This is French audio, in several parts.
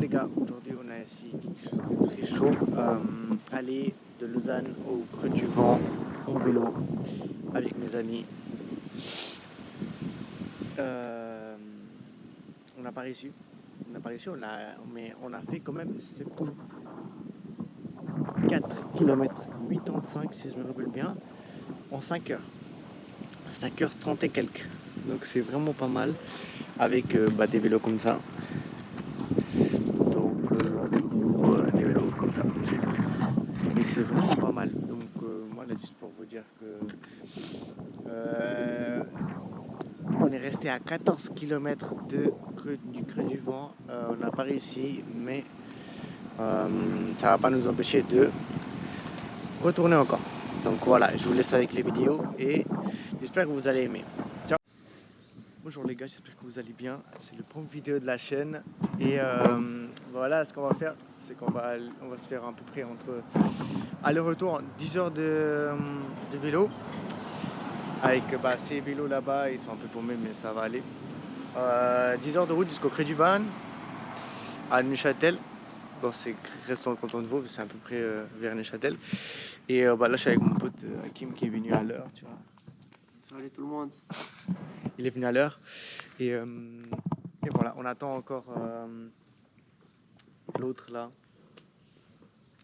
les gars, aujourd'hui on a ici quelque chose de très chaud. Aller de Lausanne au Creux du Vent en vélo avec mes amis. On n'a pas réussi. Mais on a fait quand même 4 km 85 si je me rappelle bien en 5 heures. 5h30 et quelques. Donc c'est vraiment pas mal avec des vélos comme ça. Des vélos comme ça. Et c'est vraiment pas mal. Donc moi là juste pour vous dire que on est resté à 14 km du Creux du Vent. On n'a pas réussi, mais ça va pas nous empêcher de retourner encore. Donc voilà, je vous laisse avec les vidéos et j'espère que vous allez aimer. Ciao. Bonjour les gars, j'espère que vous allez bien. C'est le premier vidéo de la chaîne et voilà, ce qu'on va faire, c'est qu'on va se faire à peu près entre aller-retour 10 heures de vélo avec ces vélos là-bas, ils sont un peu paumés mais ça va aller. 10 heures de route jusqu'au Creux du Vent à Neuchâtel. Bon, c'est restaurant le canton de Vaud, c'est à peu près vers Neuchâtel. Et là, je suis avec mon pote Hakim qui est venu à l'heure, tu vois. Salut tout le monde. Il est venu à l'heure. Et voilà, on attend encore l'autre là,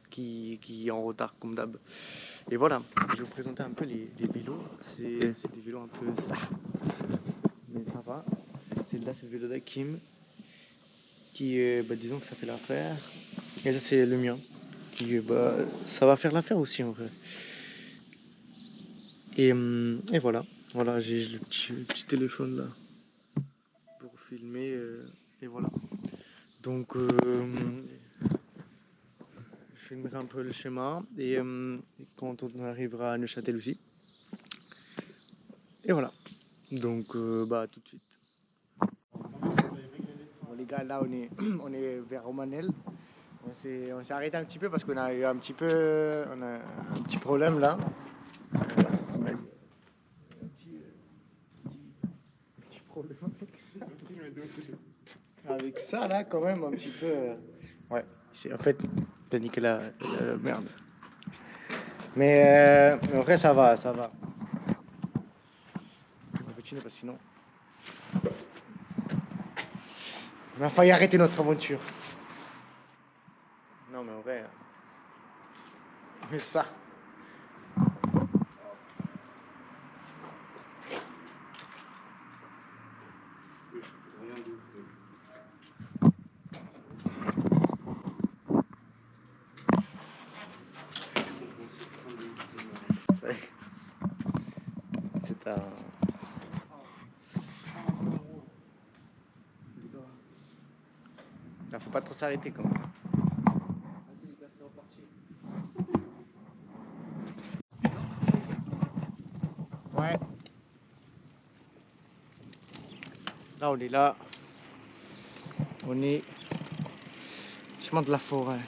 qui est en retard comme d'hab. Et voilà, je vais vous présenter un peu les vélos. C'est des vélos un peu ça. Mais ça va. C'est le vélo d'Hakim. Qui, disons que ça fait l'affaire. Et ça, c'est le mien. Qui, ça va faire l'affaire aussi en vrai. Et voilà. Voilà, j'ai le petit téléphone là pour filmer. Et voilà. Donc, je filmerai un peu le schéma. Et quand on arrivera à Neuchâtel aussi. Et voilà. Donc, tout de suite. Bon, les gars, là, on est vers Romanel. On s'est arrêté un petit peu parce qu'on a eu un petit problème là. On a eu un petit problème avec ça là quand même un petit peu. Ouais, en fait, t'as niqué la merde. Mais en vrai ça va. On va continuer parce que sinon on a failli arrêter notre aventure. Non mais en vrai. Mais ça. C'est un. Là, faut pas trop s'arrêter quand même. Ouais. Là, on est là. On est chemin de la forêt.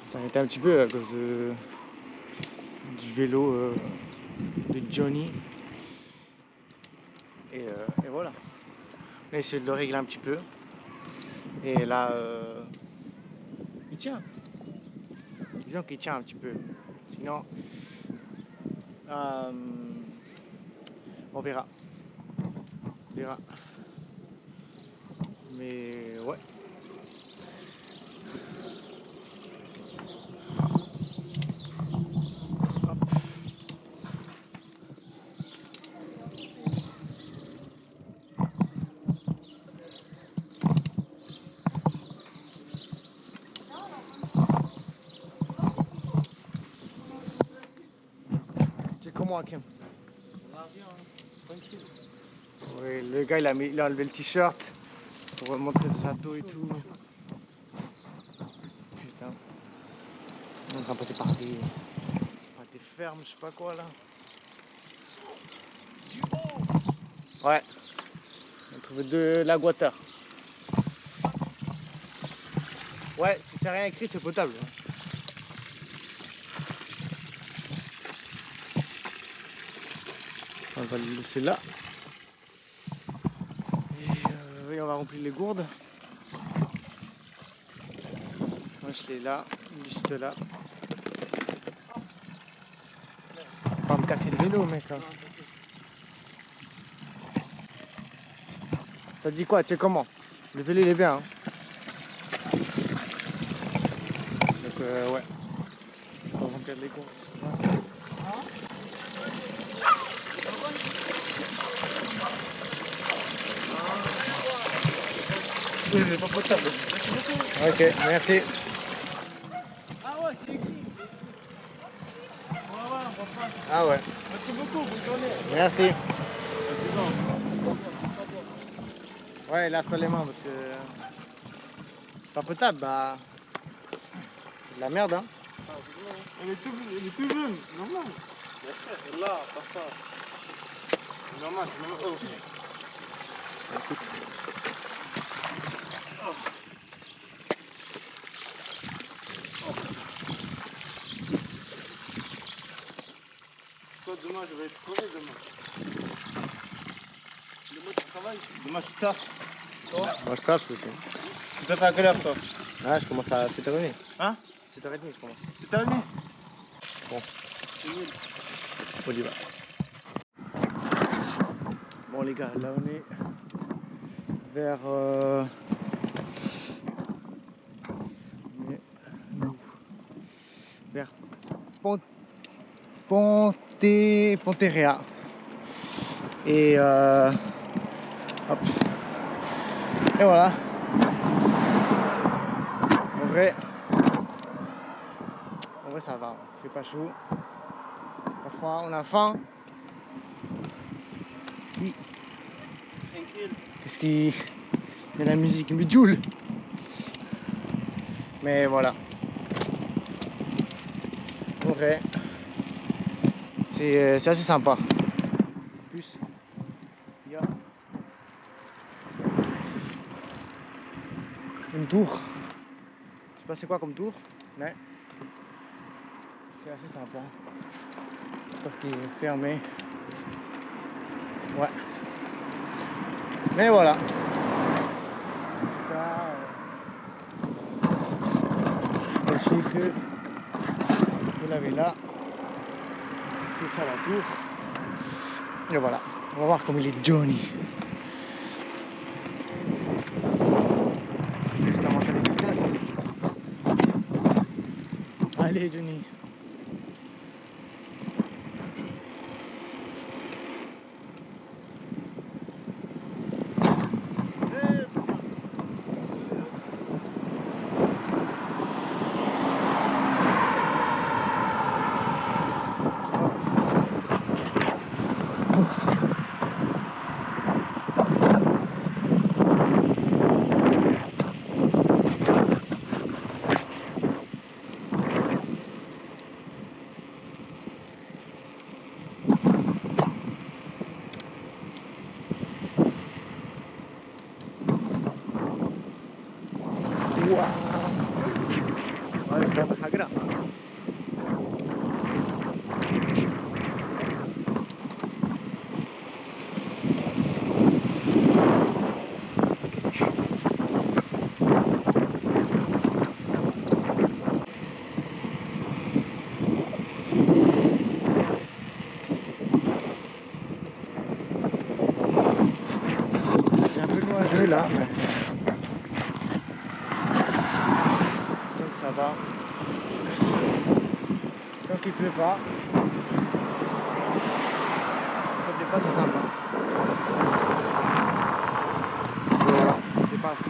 On s'est arrêté un petit peu à cause du vélo de Johnny. Et voilà. On a essayé de le régler un petit peu. Et là, il tient. Disons qu'il tient un petit peu. Sinon, on verra. On verra. Mais ouais. Hop. C'est comment, Hakim? On va bien, hein. Tranquille. Ouais, le gars il a enlevé le t-shirt pour montrer ses atos et tout. Putain. On est en train de passer par des fermes, je sais pas quoi là. Du haut. Ouais. On a trouvé de la water. Ouais, si c'est rien écrit, c'est potable. On va le laisser là. Et oui, on va remplir les gourdes. Moi je l'ai là, juste là. Pas me casser le vélo, mec. Hein. Ça te dit quoi? Tu sais comment? Le vélo il est bien. Hein. Donc ouais. On va remplir les gourdes. C'est pas potable. Ok, merci. Ah ouais, c'est écrit. Ouais, on va pas. Ah ouais, Merci beaucoup, bonne journée. merci. C'est bon. Ouais, lave-toi les mains parce que c'est pas potable, bah. C'est de la merde, hein. Elle est tout jeune, normal. Mais frère, là, pas ça. C'est normal, c'est normal. Oh. Écoute. Toi, demain, je vais exploser demain. Demain, tu travailles? Demain, tu taffes. Toi? Moi je taffe aussi. Tu taffes à quelle heure, toi? Ah, je commence à 7h30. Hein? 7h30 je commence. Tu t'as mis? Bon, C'est nul. on y va. Bon les gars, là on est vers on est où? Vers Ponterea. Et hop. Et voilà. En vrai ça va. Il fait pas chaud. Pas froid. On a faim. Oui. Tranquille. Qu'est-ce qui. Il y a la musique qui me joule. Mais voilà. En vrai, c'est assez sympa. En plus, il y a une tour. Je sais pas c'est quoi comme tour, mais c'est assez sympa. Tour qui est fermée. Ouais. Mais voilà. Sachez que vous l'avez là. C'est ça la tour. Et voilà. On va voir comme il est Johnny. Juste à monter la vitesse. Allez Johnny. Ouais, je vais Hagra. J'ai un peu nuageux là, mais donc ça va. Tant qu'il pleut pas. Quand il pleut pas, c'est sympa. Voilà, on dépasse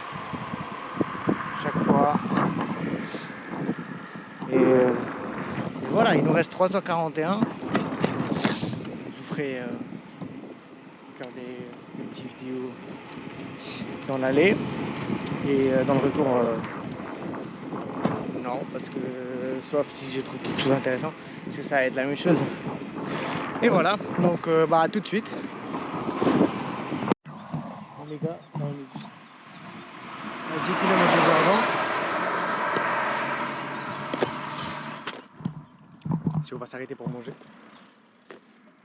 chaque fois. Et voilà, il nous reste 3h41. Je vous ferai faire des petites vidéos dans l'aller. Et dans le retour, non, parce que sauf si je trouve quelque chose d'intéressant, parce que ça va être la même chose. Et voilà, donc bah à tout de suite. Bon, les gars, là on est juste à 10 km de Verdun. Si on va s'arrêter pour manger.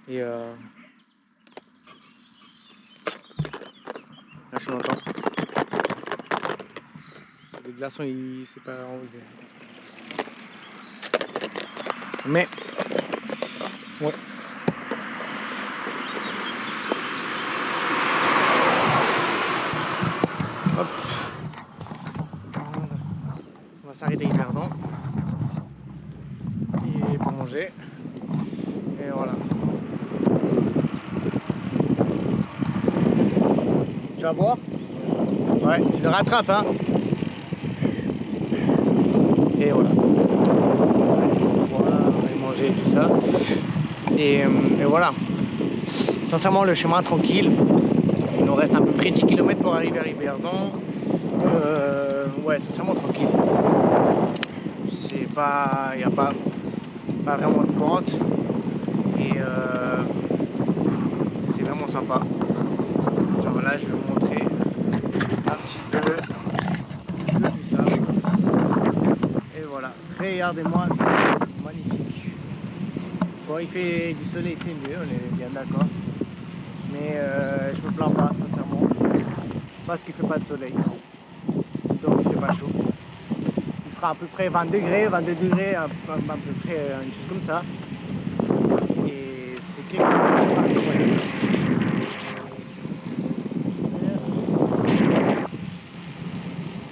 Et Là, je suis longtemps. Le glaçon, il s'est pas enlevé. Mais, ouais. Hop. On va s'arrêter Yverdon. Et pour manger. Et voilà. Tu vas boire? Ouais, tu le rattrapes, hein. Et voilà. On va s'arrêter pour boire et manger tout ça. Et voilà. Sincèrement, le chemin tranquille. Il nous reste à peu près 10 km pour arriver à Yverdon. Ouais, sincèrement tranquille. C'est pas, il n'y a pas vraiment de pente et c'est vraiment sympa. Genre là, je vais vous montrer un petit peu tout ça. Et voilà. Regardez-moi, c'est magnifique. Bon, il fait du soleil, c'est mieux, on est bien d'accord. Mais je me plains pas, sincèrement, parce qu'il fait pas de soleil. Donc il fait pas chaud. Il fera à peu près 20 degrés, 22 degrés, à peu près une chose comme ça. Et c'est quelque chose d'incroyable.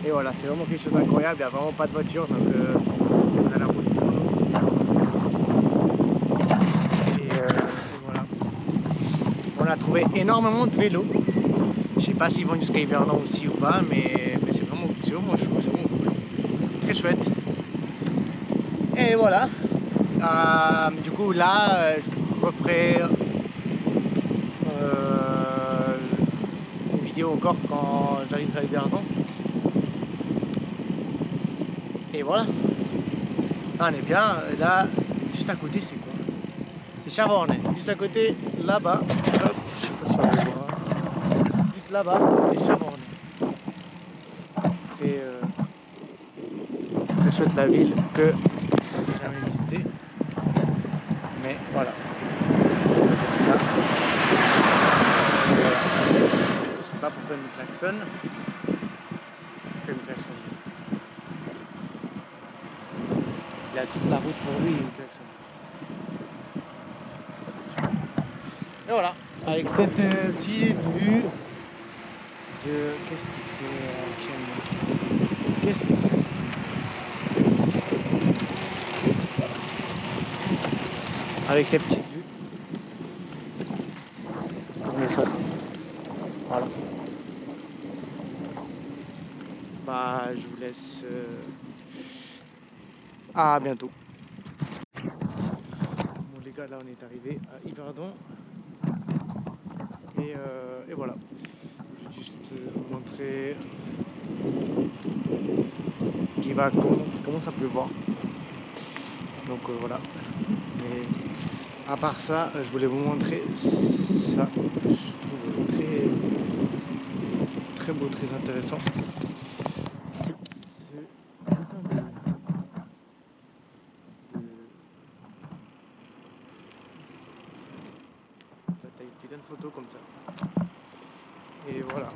Et voilà, c'est vraiment quelque chose d'incroyable. Il n'y a vraiment pas de voiture, donc on a la route pour nous. Et voilà. On a trouvé énormément de vélos. Je sais pas s'ils vont jusqu'à Yverdon aussi ou pas, mais c'est vraiment chou, c'est vraiment cool. Très chouette. Et voilà. Du coup là, je referai une vidéo encore quand j'arrive à Yverdon. Et voilà. Là, on est bien. Là, juste à côté, c'est quoi? C'est Chavornay. Juste à côté, là-bas. Hop, je sais pas si on va le voir. Juste là-bas, c'est Chavornay. C'est très chouette la ville que j'ai jamais visité. Mais voilà. On va dire ça. Voilà. Je sais pas pourquoi il me klaxonne. Pourquoi il me klaxonne? Il a toute la route pour lui, il me klaxonne. Et voilà, avec cette petite vue de... Qu'est-ce qu'il fait actuellement? Qu'est-ce qu'il fait? Avec ces petites vues, on est chaud. Voilà. Bah, je vous laisse... À bientôt. Bon les gars, là on est arrivé à Yverdon. Et voilà. Je vais juste vous montrer qu'il commence à pleuvoir. Donc voilà. Mais à part ça, je voulais vous montrer ça. Je trouve très beau, très intéressant. T'as une putain de photo comme ça. Et voilà.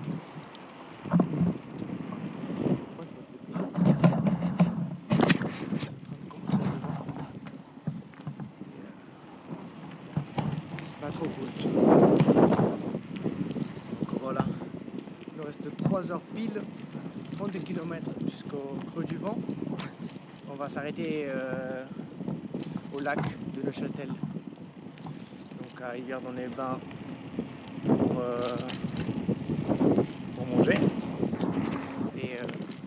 C'est pas trop cool. Donc voilà. Il nous reste 3 heures pile, 32 km jusqu'au creux du vent. On va s'arrêter au lac de Neuchâtel. Donc à Yverdon-les-Bains pour manger. Et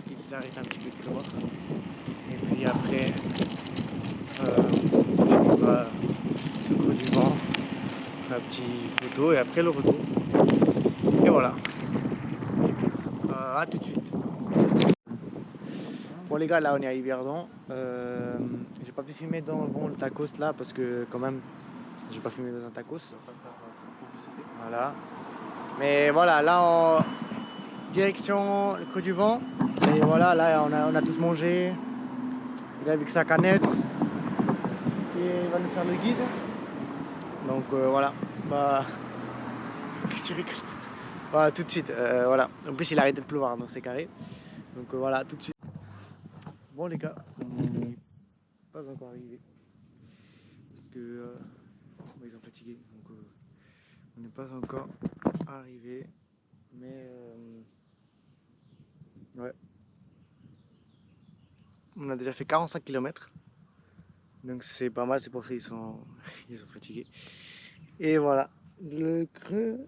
ils arrêtent un petit peu de pleuvoir. Et puis après, je vais le creux du vent, faire une petite photo et après le retour. Et voilà. À tout de suite. Bon les gars, là on est à Yverdon. J'ai pas pu filmer dans le tacos là parce que quand même j'ai pas filmé dans un tacos. Voilà. Mais voilà, là en direction le creux du vent. Et voilà, là on a tous mangé. Il est avec sa canette. Et il va nous faire le guide. Donc voilà. Bah. Qu'est-ce que tu rigoles? Voilà, tout de suite. Voilà. En plus, il a arrêté de pleuvoir, donc c'est carré. Donc voilà, tout de suite. Bon les gars, on n'est pas encore arrivé. Parce que ils sont fatigués. Donc on n'est pas encore arrivé. Mais ouais. On a déjà fait 45 km. Donc c'est pas mal, c'est pour ça qu'ils sont, ils sont fatigués. Et voilà. Le creux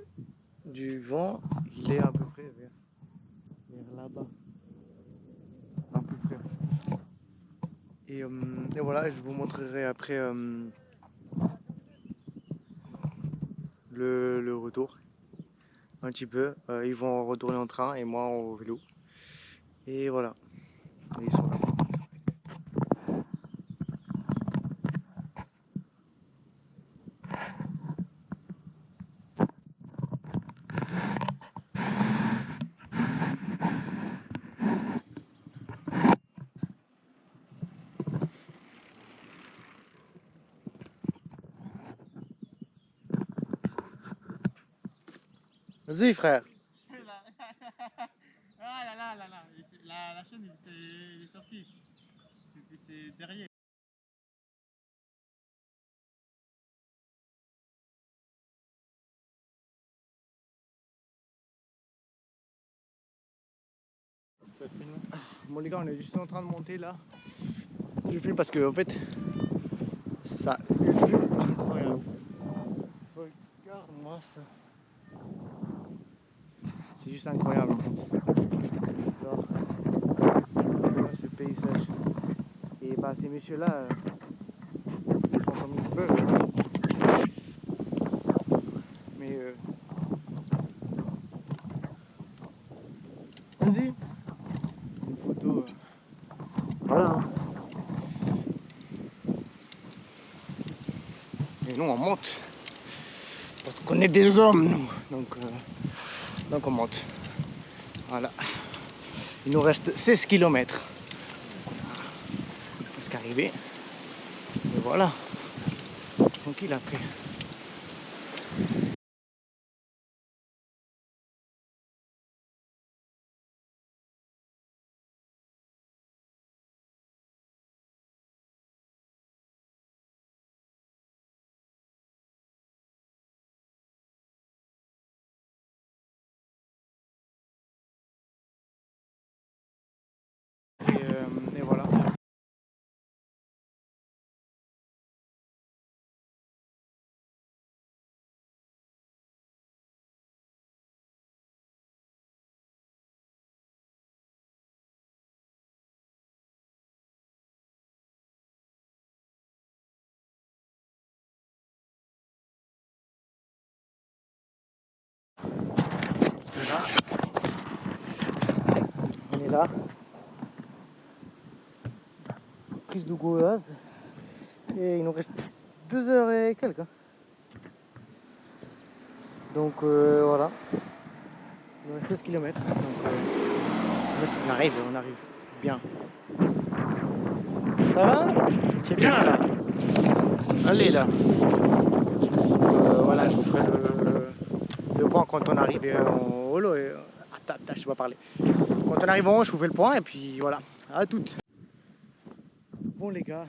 du vent, il est à peu près vers là-bas. À peu près. Et voilà, je vous montrerai après le retour. Un petit peu. Ils vont retourner en train et moi au vélo. Et voilà. Et ils sont là. Vas-y frère. Ah là là là là, la chaîne il est sorti. C'est derrière. Bon les gars, on est juste en train de monter là. Je filme parce que en fait, ça est incroyable. Regarde-moi ça. C'est juste incroyable en fait. Alors, voilà ce paysage. Et bah ces messieurs là, ils font comme ils peuvent. Mais vas-y, une photo. Voilà. Hein. Et nous on monte. Parce qu'on est des hommes nous. Donc on monte. Voilà. Il nous reste 16 km. Presque arrivé. Et voilà. Tranquille après. Et voilà. Là, on est là. Prise de Gauloise. Et il nous reste 2 heures et quelques. Hein. Donc voilà. Il nous reste 16 km. Donc on arrive bien. Ça va? C'est bien là. Allez là. Voilà, je vous ferai le point quand on arrive en holo. Attends, je vais pas parler. Quand on arrive en haut, je vous fais le point et puis voilà. À toutes. Bon les gars,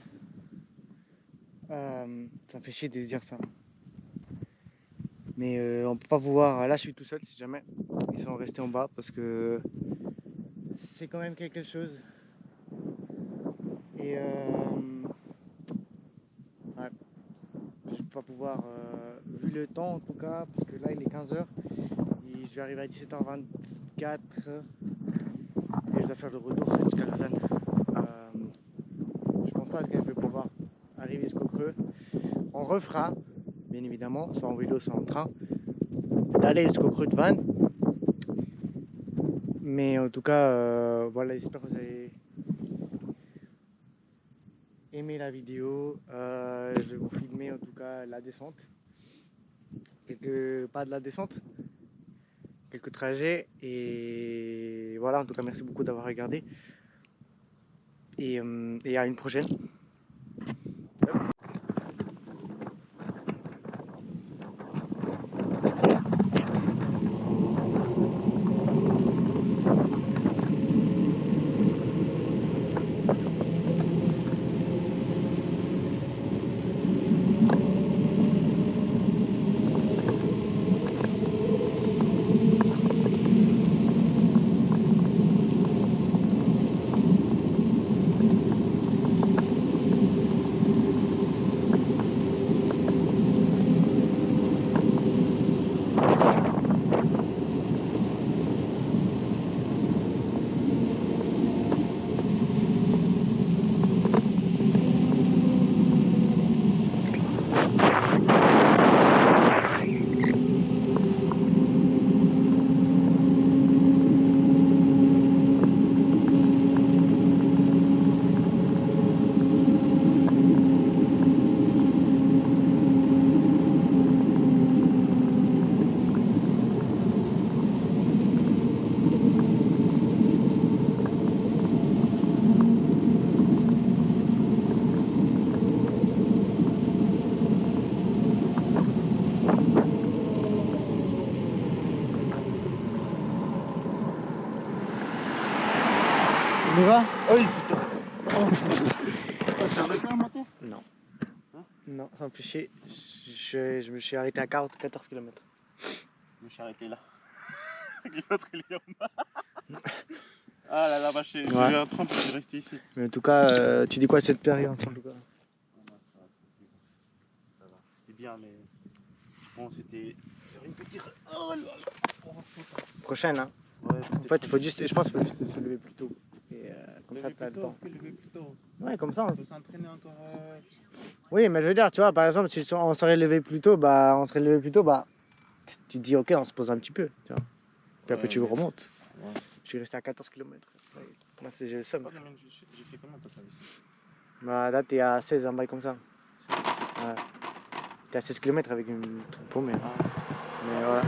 ça me fait chier de dire ça. Mais on peut pas vous voir. Là, je suis tout seul si jamais. Ils sont restés en bas parce que c'est quand même quelque chose. Et ouais, je vais pas pouvoir, vu le temps en tout cas, parce que là il est 15h et je vais arriver à 17h24 et je dois faire le retour jusqu'à Lausanne. Je pense pas que je vais pouvoir arriver jusqu'au creux. On refera, bien évidemment, soit en vélo, soit en train, d'aller jusqu'au creux de Vannes. Mais en tout cas, voilà, j'espère que vous avez aimé la vidéo. Je vais vous filmer en tout cas la descente. Pas de la descente, quelques trajets. Et voilà, en tout cas, merci beaucoup d'avoir regardé. Et à une prochaine. Aïe putain. T'as arrêté un matin? Non. Hein? Non, ça me fait chier. Je me suis arrêté à 14 km. Je me suis arrêté là. L'autre il est en bas. Ah là là, vache, j'ai eu un trempe et je suis resté ici. Mais en tout cas, tu dis quoi de cette période en tout cas? Ça va, c'était bien, mais je pense que c'était faire une petite. Oh là là. Prochaine, hein. Ouais, En fait, faut juste, je pense qu'il faut juste se lever plus tôt. Et comme ça, lever tu as plus le tôt, temps. que lever plus tôt. Ouais, comme ça. On peut s'entraîner encore. Oui, mais je veux dire, tu vois, par exemple, si on serait levé plus tôt, bah, tu te dis, ok, on se pose un petit peu, tu vois. Puis après, Ouais, tu mais- remontes. Ouais. Je suis resté à 14 km. Moi, j'ai le seum. J'ai fait comment toi, ici? Bah, là, t'es à 16, un bail comme ça. Ouais. T'es à 16 km avec une troupeau, mais Ah. voilà.